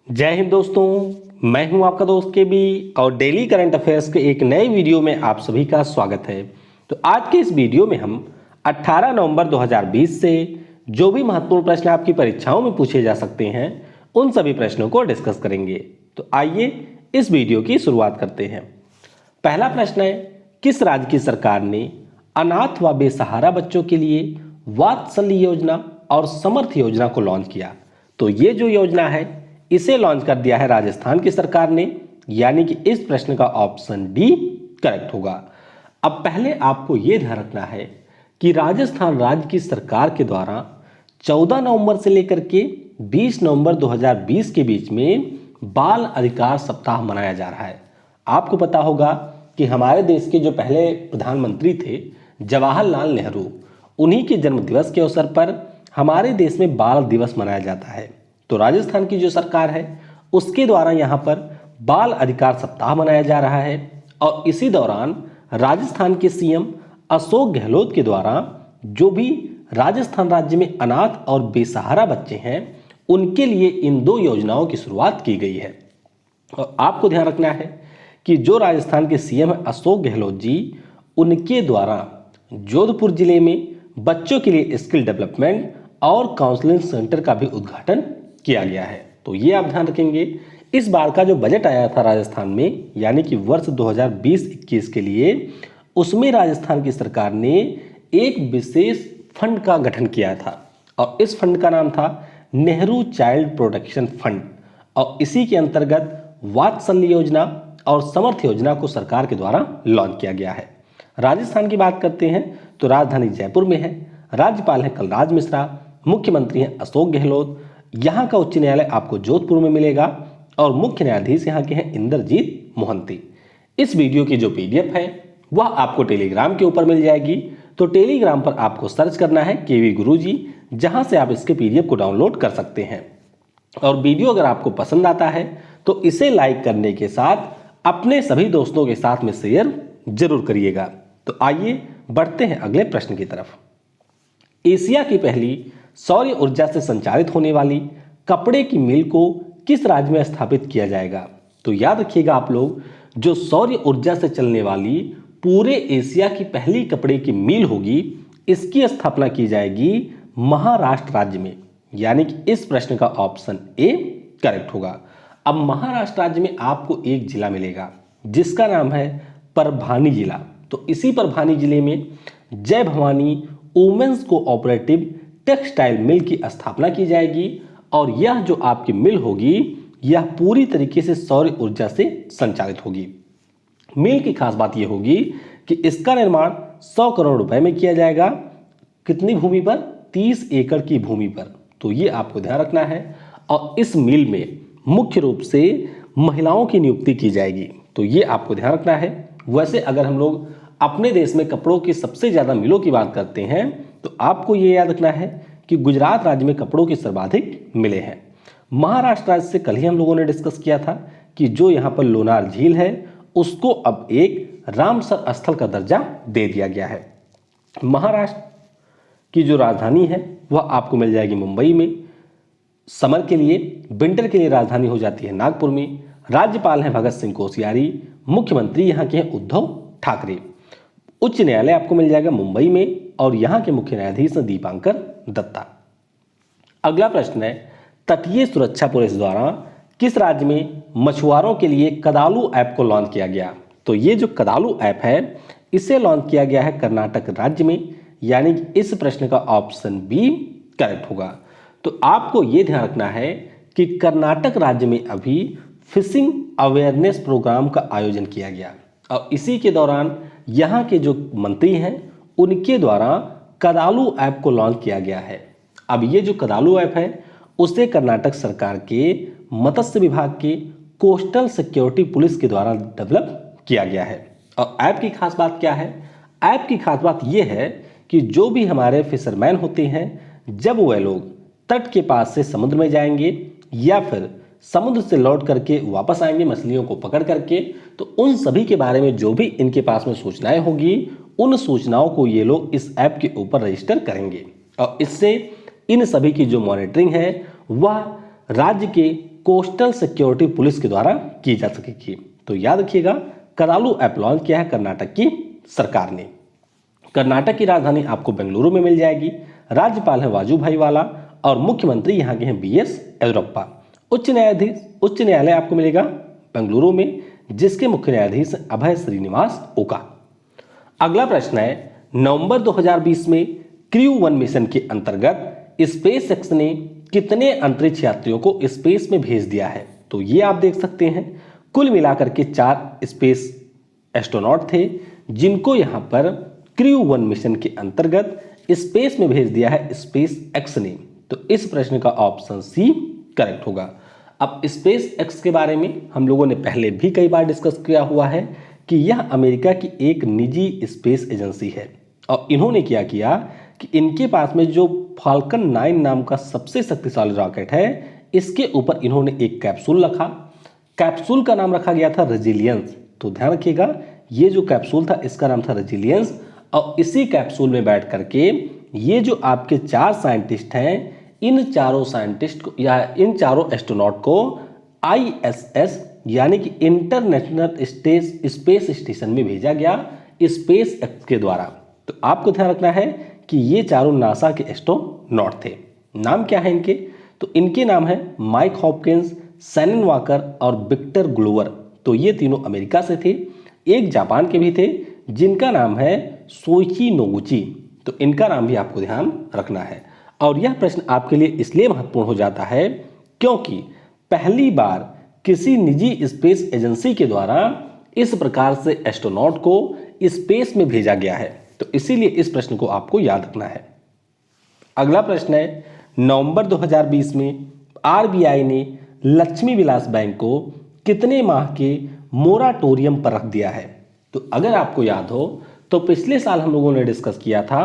जय हिंद दोस्तों, मैं हूं आपका दोस्त के बी और डेली करंट अफेयर्स के एक नए वीडियो में आप सभी का स्वागत है। तो आज के इस वीडियो में हम 18 नवंबर 2020 से जो भी महत्वपूर्ण प्रश्न आपकी परीक्षाओं में पूछे जा सकते हैं उन सभी प्रश्नों को डिस्कस करेंगे। तो आइए इस वीडियो की शुरुआत करते हैं। पहला प्रश्न है, किस राज्य की सरकार ने अनाथ व बेसहारा बच्चों के लिए वात्सल्य योजना और समर्थ योजना को लॉन्च किया? तो ये जो योजना है इसे लॉन्च कर दिया है राजस्थान की सरकार ने, यानी कि इस प्रश्न का ऑप्शन डी करेक्ट होगा। अब पहले आपको यह ध्यान रखना है कि राजस्थान राज्य की सरकार के द्वारा 14 नवंबर से लेकर के 20 नवंबर 2020 के बीच में बाल अधिकार सप्ताह मनाया जा रहा है। आपको पता होगा कि हमारे देश के जो पहले प्रधानमंत्री थे जवाहरलाल नेहरू, उन्हीं के जन्म दिवस के अवसर पर हमारे देश में बाल दिवस मनाया जाता है। तो राजस्थान की जो सरकार है उसके द्वारा यहाँ पर बाल अधिकार सप्ताह मनाया जा रहा है और इसी दौरान राजस्थान के सीएम अशोक गहलोत के द्वारा जो भी राजस्थान राज्य में अनाथ और बेसहारा बच्चे हैं उनके लिए इन दो योजनाओं की शुरुआत की गई है। और आपको ध्यान रखना है कि जो राजस्थान के सीएम है अशोक गहलोत जी, उनके द्वारा जोधपुर जिले में बच्चों के लिए स्किल डेवलपमेंट और काउंसलिंग सेंटर का भी उद्घाटन किया गया है। तो ये आप ध्यान रखेंगे। इस बार का जो बजट आया था राजस्थान में, यानी कि वर्ष 2020-21 के लिए, उसमें राजस्थान की सरकार ने एक विशेष फंड का गठन किया था और इस फंड का नाम था नेहरू चाइल्ड प्रोटेक्शन फंड और इसी के अंतर्गत वात्सल्य योजना और समर्थ योजना को सरकार के द्वारा लॉन्च किया गया है। राजस्थान की बात करते हैं तो राजधानी जयपुर में है, राज्यपाल है कलराज मिश्रा, मुख्यमंत्री हैं अशोक गहलोत, यहाँ का उच्च न्यायालय आपको जोधपुर में मिलेगा और मुख्य न्यायाधीश यहाँ के हैं इंद्रजीत मोहंती। इस वीडियो की जो पीडीएफ है वह आपको टेलीग्राम के ऊपर मिल जाएगी। तो टेलीग्राम पर आपको सर्च करना है केवी गुरुजी, जहां से आप इसके पीडीएफ को डाउनलोड कर सकते हैं। और वीडियो अगर आपको पसंद आता है तो इसे लाइक करने के साथ अपने सभी दोस्तों के साथ में शेयर जरूर करिएगा। तो आइए बढ़ते हैं अगले प्रश्न की तरफ। एशिया की पहली सौर ऊर्जा से संचालित होने वाली कपड़े की मिल को किस राज्य में स्थापित किया जाएगा? तो याद रखिएगा आप लोग, जो सौर ऊर्जा से चलने वाली पूरे एशिया की पहली कपड़े की मिल होगी, इसकी स्थापना की जाएगी महाराष्ट्र राज्य में, यानी कि इस प्रश्न का ऑप्शन ए करेक्ट होगा। अब महाराष्ट्र राज्य में आपको एक जिला मिलेगा जिसका नाम है परभानी जिला। तो इसी परभानी जिले में Jai Bhavani women's cooperative textile mill की स्थापना की जाएगी और यह जो आपकी मिल होगी यह पूरी तरीके से सौर ऊर्जा से संचालित होगी। मिल की खास बात यह होगी कि इसका निर्माण 100 करोड़ रुपए में किया जाएगा। कितनी भूमि पर? 30 एकड़ की भूमि पर। तो ये आपको ध्यान रखना है और इस मिल में मुख्य रूप से महिलाओं की नियुक्ति की जाएगी। तो ये आपको ध्यान रखना है। वैसे अगर हम लोग अपने देश में कपड़ों की सबसे ज्यादा मिलों की बात करते हैं तो आपको ये याद रखना है कि गुजरात राज्य में कपड़ों की सर्वाधिक मिलें हैं। महाराष्ट्र राज्य से कल ही हम लोगों ने डिस्कस किया था कि जो यहाँ पर लोनार झील है उसको अब एक रामसर स्थल का दर्जा दे दिया गया है। महाराष्ट्र की जो राजधानी है वह आपको मिल जाएगी मुंबई में। समर के लिए, विंटर के लिए राजधानी हो जाती है नागपुर में। राज्यपाल हैं भगत सिंह कोश्यारी, मुख्यमंत्री यहाँ के हैं उद्धव ठाकरे। उच्च न्यायालय आपको मिल जाएगा मुंबई में और यहाँ के मुख्य न्यायाधीश हैं दीपांकर दत्ता। अगला प्रश्न है, तटीय सुरक्षा पुलिस द्वारा किस राज्य में मछुआरों के लिए कदालू ऐप को लॉन्च किया गया? तो ये जो कदालू ऐप है इसे लॉन्च किया गया है कर्नाटक राज्य में, यानी कि इस प्रश्न का ऑप्शन बी करेक्ट होगा। तो आपको ये ध्यान रखना है कि कर्नाटक राज्य में अभी फिशिंग अवेयरनेस प्रोग्राम का आयोजन किया गया और इसी के दौरान यहाँ के जो मंत्री हैं उनके द्वारा कदालू ऐप को लॉन्च किया गया है। अब ये जो कदालू ऐप है उसे कर्नाटक सरकार के मत्स्य विभाग के कोस्टल सिक्योरिटी पुलिस के द्वारा डेवलप किया गया है। और ऐप की खास बात क्या है? ऐप की खास बात यह है कि जो भी हमारे फिशरमैन होते हैं जब वह लोग तट के पास से समुद्र में जाएंगे या फिर समुद्र से लौट करके वापस आएंगे मछलियों को पकड़ करके, तो उन सभी के बारे में जो भी इनके पास में सूचनाएं होगी उन सूचनाओं को ये लोग इस ऐप के ऊपर रजिस्टर करेंगे और इससे इन सभी की जो मॉनिटरिंग है वह राज्य के कोस्टल सिक्योरिटी पुलिस के द्वारा की जा सकेगी। तो याद रखिएगा, करालू ऐप लॉन्च किया है कर्नाटक की सरकार ने। कर्नाटक की राजधानी आपको बेंगलुरु में मिल जाएगी। राज्यपाल है वाजूभाई वाला और मुख्यमंत्री यहाँ के हैं BS येदियुरप्पा। उच्च न्यायालय आपको मिलेगा बेंगलुरु में, जिसके मुख्य न्यायाधीश अभय श्रीनिवास ओका। अगला प्रश्न है, नवंबर 2020 में क्रू 1 मिशन के अंतर्गत स्पेस एक्स ने कितने अंतरिक्ष यात्रियों को स्पेस में भेज दिया है? तो ये आप देख सकते हैं, कुल मिलाकर के 4 स्पेस एस्ट्रोनॉट थे जिनको यहां पर क्रू 1 मिशन के अंतर्गत स्पेस में भेज दिया है स्पेस एक्स ने। तो इस प्रश्न का ऑप्शन सी करेक्ट होगा। अब स्पेस एक्स के बारे में हम लोगों ने पहले भी कई बार डिस्कस किया हुआ है कि यह अमेरिका की एक निजी स्पेस एजेंसी है और इन्होंने क्या किया कि इनके पास में जो फाल्कन 9 नाम का सबसे शक्तिशाली रॉकेट है, इसके ऊपर इन्होंने एक कैप्सूल रखा। कैप्सूल का नाम रखा गया था रेजिलियंस। तो ध्यान रखिएगा, ये जो कैप्सूल था इसका नाम था रेजिलियंस और इसी कैप्सूल में बैठ करके ये जो आपके 4 साइंटिस्ट हैं, इन चारों साइंटिस्ट को या इन चारों एस्ट्रोनॉट को ISS यानी कि इंटरनेशनल स्पेस स्टेशन में भेजा गया स्पेस एक्स के द्वारा। तो आपको ध्यान रखना है कि ये चारों नासा के एस्ट्रोनॉट थे। नाम क्या है इनके? तो इनके नाम है माइक हॉपकिंस, सैनन वॉकर और विक्टर ग्लोवर। तो ये तीनों अमेरिका से थे। एक जापान के भी थे जिनका नाम है सोइची नोगुची। तो इनका नाम भी आपको ध्यान रखना है। और यह प्रश्न आपके लिए इसलिए महत्वपूर्ण हो जाता है क्योंकि पहली बार किसी निजी स्पेस एजेंसी के द्वारा इस प्रकार से एस्ट्रोनॉट को स्पेस में भेजा गया है। तो इसीलिए इस प्रश्न को आपको याद रखना है। अगला प्रश्न है, नवंबर 2020 में RBI ने लक्ष्मी विलास बैंक को कितने माह के मोराटोरियम पर रख दिया है? तो अगर आपको याद हो तो पिछले साल हम लोगों ने डिस्कस किया था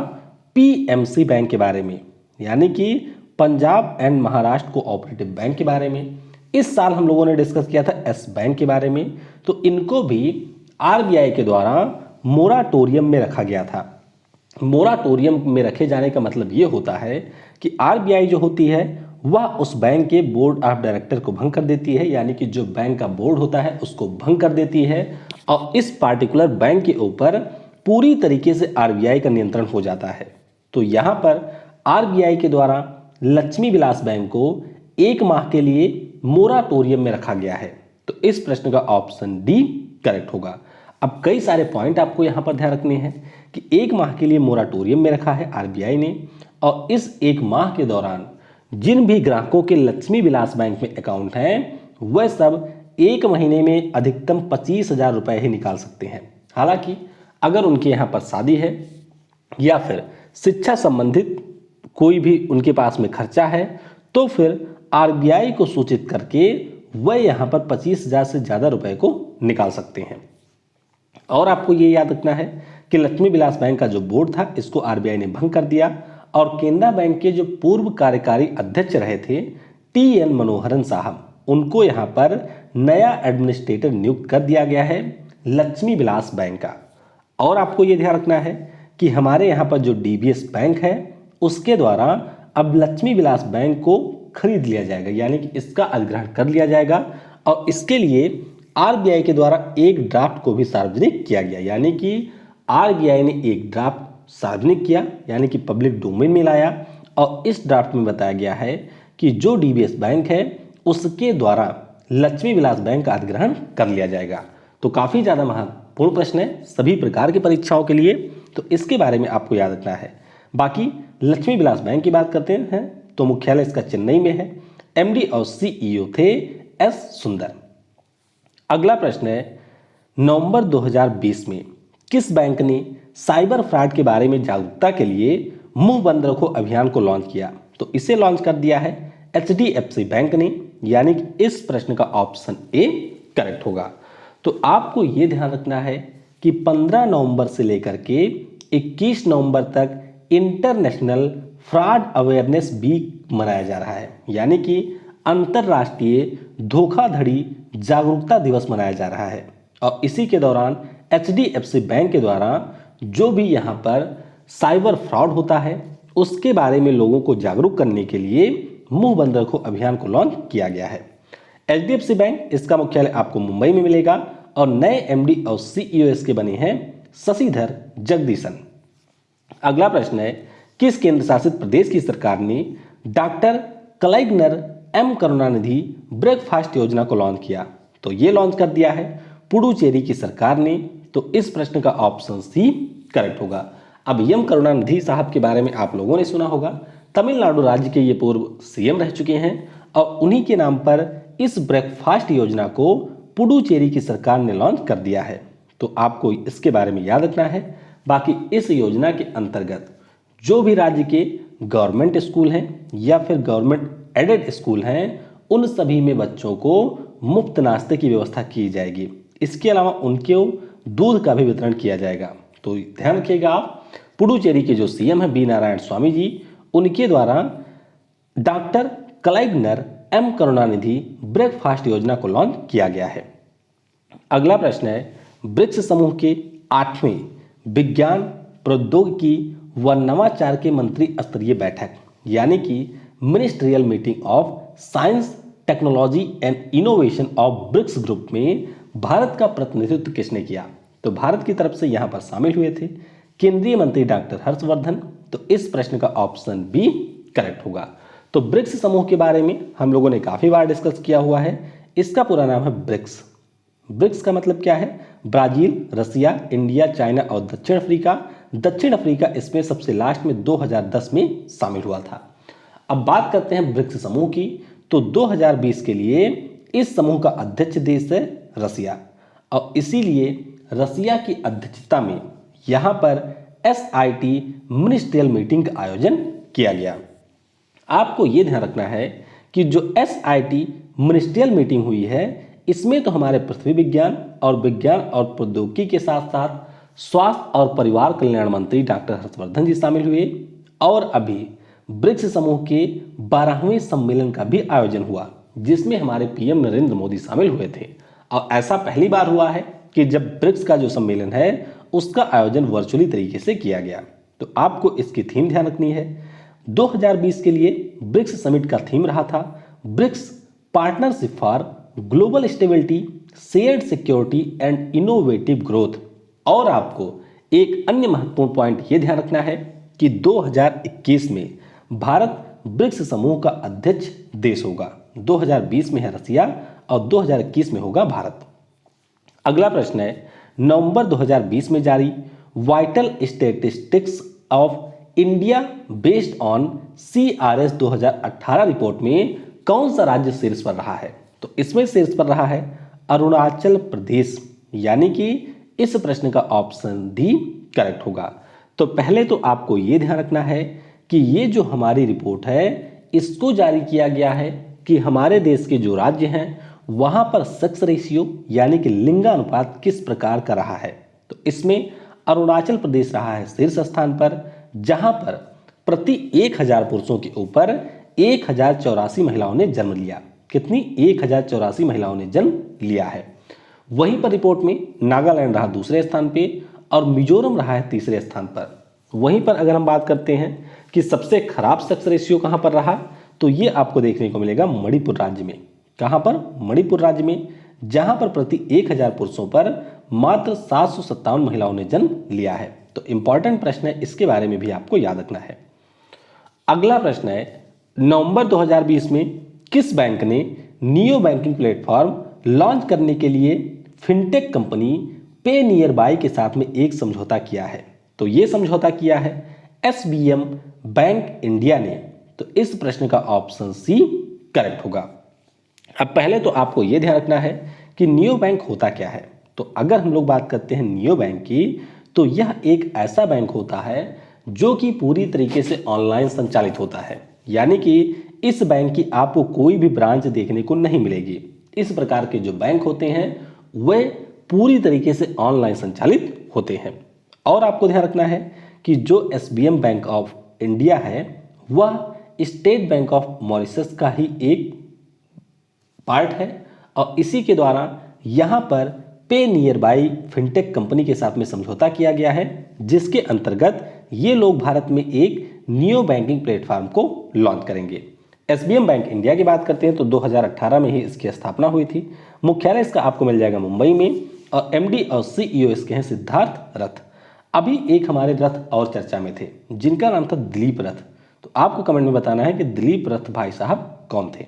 PMC बैंक के बारे में, यानी कि Punjab and Maharashtra cooperative bank के बारे में। इस साल हम लोगों ने डिस्कस किया था S बैंक के बारे में। तो इनको भी RBI के द्वारा मोराटोरियम में रखा गया था। मोराटोरियम में रखे जाने का मतलब ये होता है कि RBI जो होती है वह उस बैंक के बोर्ड ऑफ डायरेक्टर को भंग कर देती है, यानी कि जो बैंक का बोर्ड होता है उसको भंग कर देती है और इस पार्टिकुलर बैंक के ऊपर पूरी तरीके से RBI का नियंत्रण हो जाता है। तो यहाँ पर RBI के द्वारा लक्ष्मी विलास बैंक को 1 माह के लिए मोराटोरियम में रखा गया है। तो इस प्रश्न का ऑप्शन डी करेक्ट होगा। अब कई सारे पॉइंट आपको यहाँ पर ध्यान रखने हैं कि 1 माह के लिए मोराटोरियम में रखा है RBI ने और इस 1 माह के दौरान जिन भी ग्राहकों के लक्ष्मी विलास बैंक में अकाउंट हैं वह सब 1 महीने में अधिकतम 25,000 रुपये ही निकाल सकते हैं। हालांकि अगर उनके यहाँ पर शादी है या फिर शिक्षा संबंधित कोई भी उनके पास में खर्चा है तो फिर RBI को सूचित करके वह यहाँ पर 25,000 से ज़्यादा रुपए को निकाल सकते हैं। और आपको ये याद रखना है कि लक्ष्मी विलास बैंक का जो बोर्ड था इसको RBI ने भंग कर दिया और केनरा बैंक के जो पूर्व कार्यकारी अध्यक्ष रहे थे TN मनोहरन साहब, उनको यहाँ पर नया एडमिनिस्ट्रेटर नियुक्त कर दिया गया है लक्ष्मी विलास बैंक का। और आपको ये ध्यान रखना है कि हमारे यहाँ पर जो DBS बैंक है उसके द्वारा अब लक्ष्मी विलास बैंक को खरीद लिया जाएगा, यानी कि इसका अधिग्रहण कर लिया जाएगा और इसके लिए RBI के द्वारा एक ड्राफ्ट को भी सार्वजनिक किया गया, यानी कि RBI ने एक ड्राफ्ट सार्वजनिक किया यानी कि पब्लिक डोमेन में लाया और इस ड्राफ्ट में बताया गया है कि जो DBS बैंक है उसके द्वारा लक्ष्मी विलास बैंक का अधिग्रहण कर लिया जाएगा। तो काफ़ी ज़्यादा महत्वपूर्ण प्रश्न है सभी प्रकार की परीक्षाओं के लिए, तो इसके बारे में आपको याद रखना है। बाकी लक्ष्मी विलास बैंक की बात करते हैं तो मुख्यालय इसका चेन्नई में है। MD और CEO थे S सुंदर। अगला प्रश्न है, नवंबर 2020 में किस बैंक ने साइबर फ्रॉड के बारे में जागरूकता के लिए मुंह बंद रखो अभियान को लॉन्च किया? तो इसे लॉन्च कर दिया है HDFC बैंक ने, यानी कि इस प्रश्न का ऑप्शन ए करेक्ट होगा। तो आपको ये ध्यान रखना है कि 15 नवंबर से लेकर के 21 नवंबर तक इंटरनेशनल फ्रॉड अवेयरनेस वीक मनाया जा रहा है, यानी कि अंतरराष्ट्रीय धोखाधड़ी जागरूकता दिवस मनाया जा रहा है। और इसी के दौरान HDFC बैंक के द्वारा जो भी यहाँ पर साइबर फ्रॉड होता है उसके बारे में लोगों को जागरूक करने के लिए मुंह बंद रखो अभियान को लॉन्च किया गया है। HDFC बैंक, इसका मुख्यालय आपको मुंबई में मिलेगा और नए MD और CEO इसके बने हैं शशिधर जगदीशन। अगला प्रश्न है, किस केंद्र शासित प्रदेश की सरकार ने डॉक्टर कलाइग्नर M करुणानिधि ब्रेकफास्ट योजना को लॉन्च किया? तो ये लॉन्च कर दिया है पुडुचेरी की सरकार ने। तो इस प्रश्न का ऑप्शन सी करेक्ट होगा। अब M करुणानिधि साहब के बारे में आप लोगों ने सुना होगा, तमिलनाडु राज्य के ये पूर्व CM रह चुके हैं और उन्हीं के नाम पर इस ब्रेकफास्ट योजना को पुडुचेरी की सरकार ने लॉन्च कर दिया है। तो आपको इसके बारे में याद रखना है। बाकी इस योजना के अंतर्गत जो भी राज्य के गवर्नमेंट स्कूल हैं या फिर गवर्नमेंट एडेड स्कूल हैं, उन सभी में बच्चों को मुफ्त नाश्ते की व्यवस्था की जाएगी। इसके अलावा उनके दूध का भी वितरण किया जाएगा। तो ध्यान रखिएगा आप, पुडुचेरी के जो CM हैं B नारायण स्वामी जी, उनके द्वारा डॉक्टर कलाइग्नर M करुणानिधि ब्रेकफास्ट योजना को लॉन्च किया गया है। अगला प्रश्न है, ब्रिक्स समूह के 8वें विज्ञान प्रौद्योगिकी व नवाचार के मंत्री स्तरीय बैठक यानी कि ministerial meeting of science technology and innovation of BRICS group में भारत का प्रतिनिधित्व किसने किया? तो भारत की तरफ से यहां पर शामिल हुए थे केंद्रीय मंत्री डॉक्टर हर्षवर्धन। तो इस प्रश्न का ऑप्शन बी करेक्ट होगा। तो ब्रिक्स समूह के बारे में हम लोगों ने काफी बार डिस्कस किया हुआ है। इसका पूरा नाम है ब्रिक्स। ब्रिक्स का मतलब क्या है? ब्राजील, रसिया, इंडिया, चाइना और दक्षिण अफ्रीका। दक्षिण अफ्रीका इसमें सबसे लास्ट में 2010 में शामिल हुआ था। अब बात करते हैं ब्रिक्स समूह की। तो 2020 के लिए इस समूह का अध्यक्ष देश है रसिया और इसीलिए रसिया की अध्यक्षता में यहां पर SIT मिनिस्ट्रियल मीटिंग का आयोजन किया गया। आपको यह ध्यान रखना है कि जो SIT मिनिस्ट्रियल मीटिंग हुई है, इसमें तो हमारे पृथ्वी विज्ञान और प्रौद्योगिकी के साथ साथ स्वास्थ्य और परिवार कल्याण मंत्री डॉक्टर हर्षवर्धन जी शामिल हुए और अभी ब्रिक्स समूह के 12वें सम्मेलन का भी आयोजन हुआ जिसमें हमारे PM नरेंद्र मोदी शामिल हुए थे। और ऐसा पहली बार हुआ है कि जब ब्रिक्स का जो सम्मेलन है उसका आयोजन वर्चुअली तरीके से किया गया। तो आपको इसकी थीम ध्यान रखनी है। 2020 के लिए ब्रिक्स समिट का थीम रहा था BRICS partnership for global stability, shared security and innovative growth. और आपको एक अन्य महत्वपूर्ण पॉइंट यह ध्यान रखना है कि 2021 में भारत ब्रिक्स समूह का अध्यक्ष देश होगा। 2020 में है रसिया और 2021 में होगा भारत। अगला प्रश्न है, नवंबर 2020 में जारी vital statistics of India based on CRS 2018 report में कौन सा राज्य शीर्ष पर रहा है? तो इसमें शीर्ष पर रहा है अरुणाचल प्रदेश, यानी कि इस प्रश्न का ऑप्शन डी करेक्ट होगा। तो पहले तो आपको यह ध्यान रखना है कि ये जो हमारी रिपोर्ट है इसको जारी किया गया है कि हमारे देश के जो राज्य हैं वहां पर सेक्स रेशियो यानी कि लिंगानुपात किस प्रकार का रहा है। तो इसमें अरुणाचल प्रदेश रहा है शीर्ष स्थान पर, जहां पर प्रति 1000 पुरुषों के ऊपर 1084 महिलाओं ने जन्म लिया। कितनी? 1084 महिलाओं ने जन्म लिया है। वहीं पर रिपोर्ट में नागालैंड रहा दूसरे स्थान पे और मिजोरम रहा है तीसरे स्थान पर। वहीं पर अगर हम बात करते हैं कि सबसे खराब सेक्स रेशियो कहां पर रहा, तो ये आपको देखने को मिलेगा मणिपुर राज्य में। कहां पर? मणिपुर राज्य में, जहां पर प्रति 1000 पुरुषों पर मात्र 757 महिलाओं ने जन्म लिया है। तो इंपॉर्टेंट प्रश्न है, इसके बारे में भी आपको याद रखना है। अगला प्रश्न है, नवंबर 2020 में किस बैंक ने नियो बैंकिंग प्लेटफॉर्म लॉन्च करने के लिए फिनटेक कंपनी पे नियर बाय के साथ में एक समझौता किया है? तो यह समझौता किया है SBM बैंक इंडिया ने। तो इस प्रश्न का ऑप्शन सी करेक्ट होगा। अब पहले तो आपको यह ध्यान रखना है कि नियो बैंक होता क्या है। तो अगर हम लोग बात करते हैं नियो बैंक की, तो यह एक ऐसा बैंक होता है जो कि पूरी तरीके से ऑनलाइन संचालित होता है, यानी कि इस बैंक की आपको कोई भी ब्रांच देखने को नहीं मिलेगी। इस प्रकार के जो बैंक होते हैं वे पूरी तरीके से ऑनलाइन संचालित होते हैं। और आपको ध्यान रखना है कि जो SBM बैंक ऑफ इंडिया है वह स्टेट बैंक ऑफ मॉरिशस का ही एक पार्ट है और इसी के द्वारा यहां पर पे नियर बाय फिनटेक कंपनी के साथ में समझौता किया गया है, जिसके अंतर्गत ये लोग भारत में एक नियो बैंकिंग प्लेटफॉर्म को लॉन्च करेंगे। एसबीएम बैंक इंडिया की बात करते हैं तो 2018 में ही इसकी स्थापना हुई थी। मुख्यालय इसका आपको मिल जाएगा मुंबई में और एमडी और सीईओ इसके हैं सिद्धार्थ रथ। अभी एक हमारे रथ और चर्चा में थे जिनका नाम था दिलीप रथ। तो आपको कमेंट में बताना है कि दिलीप रथ भाई साहब कौन थे।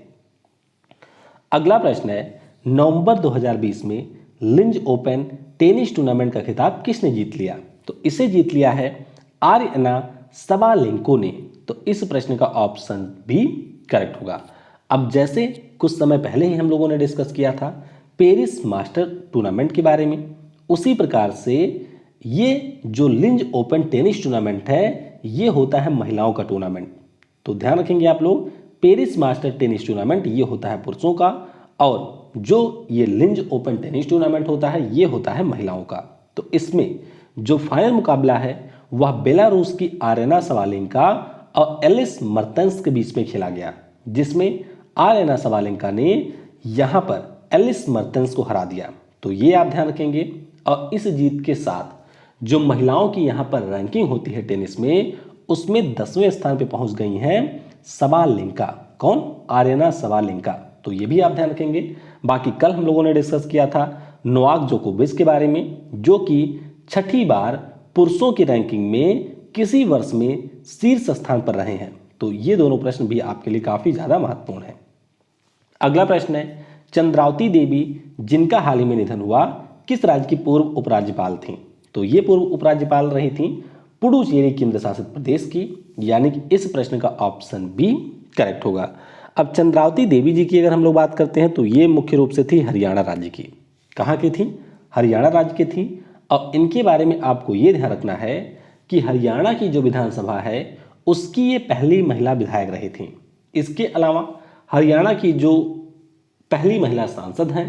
अगला प्रश्न है, नवंबर 2020 में लिंज ओपन टेनिस टूर्नामेंट का खिताब किसने जीत लिया? तो इसे जीत लिया है आर्यना सबालेंको ने। तो इस प्रश्न का ऑप्शन भी करेक्ट होगा। अब जैसे कुछ समय पहले ही हम लोगों ने डिस्कस किया था पेरिस मास्टर टूर्नामेंट के बारे में, उसी प्रकार से ये जो लिंज ओपन टेनिस टूर्नामेंट है ये होता है महिलाओं का टूर्नामेंट। तो ध्यान रखेंगे आप लोग, पेरिस मास्टर टेनिस टूर्नामेंट ये होता है पुरुषों का और जो ये लिंज ओपन टेनिस टूर्नामेंट होता है ये होता है महिलाओं का। तो इसमें जो फाइनल मुकाबला है वह बेलारूस की आरेना सबालेंका और एलिस मर्टेंस के बीच में खेला गया, जिसमें आरेना सबालेंका ने यहां पर एलिस मर्टेंस को हरा दिया। तो ये आप ध्यान रखेंगे। और इस जीत के साथ जो महिलाओं की यहां पर रैंकिंग होती है टेनिस में, उसमें 10वें स्थान पे पहुंच गई हैं सबालेंका। कौन? Arena Sabalenka. तो ये भी आप ध्यान रखेंगे। बाकी कल हम लोगों ने डिस्कस किया था नोवाक जोकोविच के बारे में, जो कि 6ठी बार पुरुषों की रैंकिंग में किसी वर्ष में शीर्ष स्थान पर रहे हैं। तो ये दोनों प्रश्न भी आपके लिए काफी ज्यादा महत्वपूर्ण है। अगला प्रश्न है, चंद्रावती देवी जिनका हाल ही में निधन हुआ किस राज्य की पूर्व उपराज्यपाल थी? तो ये पूर्व उपराज्यपाल रही थी पुडुचेरी केंद्र शासित प्रदेश की, यानी कि इस प्रश्न का ऑप्शन बी करेक्ट होगा। अब चंद्रावती देवी जी की अगर हम लोग बात करते हैं तो ये मुख्य रूप से थी हरियाणा राज्य की। कहाँ की थी? हरियाणा राज्य की थी। और इनके बारे में आपको ये ध्यान रखना है कि हरियाणा की जो विधानसभा है उसकी ये पहली महिला विधायक रही थी। इसके अलावा हरियाणा की जो पहली महिला सांसद हैं,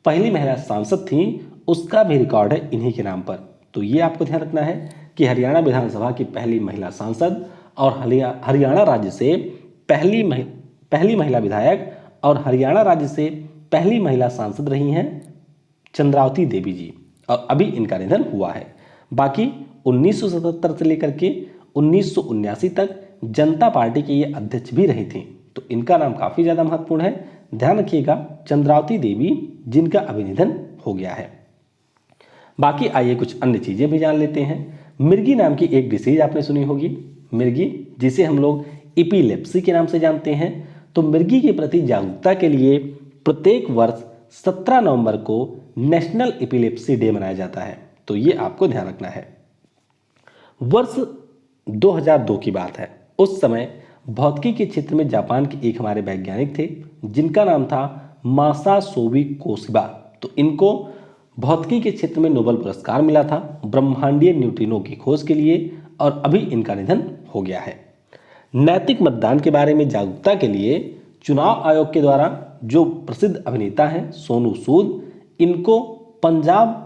पहली महिला सांसद थी, उसका भी रिकॉर्ड है इन्हीं के नाम पर। तो ये आपको ध्यान रखना है कि हरियाणा विधानसभा की पहली महिला सांसद और हरियाणा राज्य से पहली महिला विधायक और हरियाणा राज्य से पहली महिला सांसद रही हैं चंद्रावती देवी जी, और अभी इनका निधन हुआ है। बाकी 1977 से लेकर के 1979 तक जनता पार्टी के ये अध्यक्ष भी रही थी। तो इनका नाम काफी ज्यादा महत्वपूर्ण है, ध्यान रखिएगा, चंद्रावती देवी जिनका अभी निधन हो गया है। बाकी आइए कुछ अन्य चीजें भी जान लेते हैं। मिर्गी नाम की एक डिसीज आपने सुनी होगी, मिर्गी, जिसे हम लोग एपिलेप्सी के नाम से जानते हैं। तो मिर्गी के प्रति जागरूकता के लिए प्रत्येक वर्ष 17 नवंबर को नेशनल एपिलेप्सी डे मनाया जाता है। तो ये आपको ध्यान रखना है। वर्ष 2002 की बात है। उस समय भौतिकी के क्षेत्र में जापान के एक हमारे वैज्ञानिक थे जिनका नाम था मासाशोबी कोशिबा। तो इनको भौतिकी के क्षेत्र में नोबेल पुरस्कार मिला था ब्रह्मांडीय न्यूट्रिनो की खोज के लिए, और अभी इनका निधन हो गया है। नैतिक मतदान के बारे में जागरूकता के लिए चुनाव आयोग के द्वारा जो प्रसिद्ध अभिनेता हैं सोनू सूद, इनको पंजाब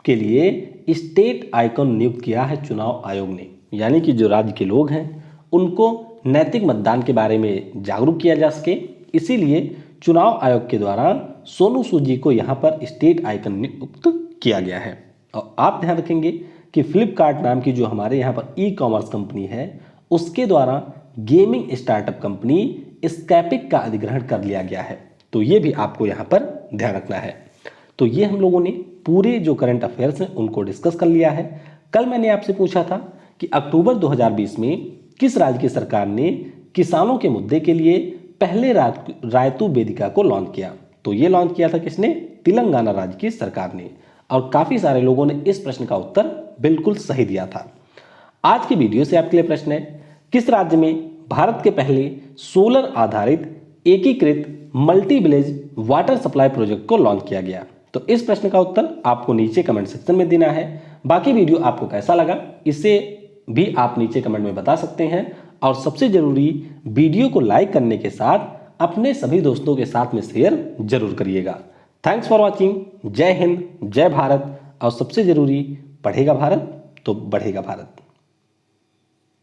के लिए स्टेट आइकॉन नियुक्त किया है चुनाव आयोग ने। यानी कि जो राज्य के लोग हैं उनको नैतिक मतदान के बारे में जागरूक किया जा सके, इसीलिए चुनाव आयोग के द्वारा सोनू सूद जी को यहाँ पर स्टेट आइकन नियुक्त किया गया है। और आप ध्यान रखेंगे कि फ्लिपकार्ट नाम की जो हमारे यहाँ पर ई कॉमर्स कंपनी है उसके द्वारा गेमिंग स्टार्टअप कंपनी स्कैपिक का अधिग्रहण कर लिया गया है। तो ये भी आपको यहाँ पर ध्यान रखना है। तो ये हम लोगों ने पूरे जो करंट अफेयर्स हैं उनको डिस्कस कर लिया है। कल मैंने आपसे पूछा था कि अक्टूबर 2020 में किस राज्य की सरकार ने किसानों के मुद्दे के लिए पहले रायतू वेदिका को लॉन्च किया? तो ये लॉन्च किया था किसने? तेलंगाना राज्य की सरकार ने। और काफी सारे लोगों ने इस प्रश्न का उत्तर बिल्कुल सही दिया था। आज की वीडियो से आपके लिए प्रश्न है, किस राज्य में भारत के पहले सोलर आधारित एकीकृत multi village water supply project को लॉन्च किया गया? तो इस प्रश्न का उत्तर आपको नीचे कमेंट सेक्शन में देना है। बाकी वीडियो आपको कैसा लगा इसे भी आप नीचे कमेंट में बता सकते हैं। और सबसे जरूरी, वीडियो को लाइक करने के साथ अपने सभी दोस्तों के साथ में शेयर जरूर करिएगा। Thanks for watching. जय हिंद, जय भारत। और सबसे जरूरी, पढ़ेगा भारत तो बढ़ेगा भारत।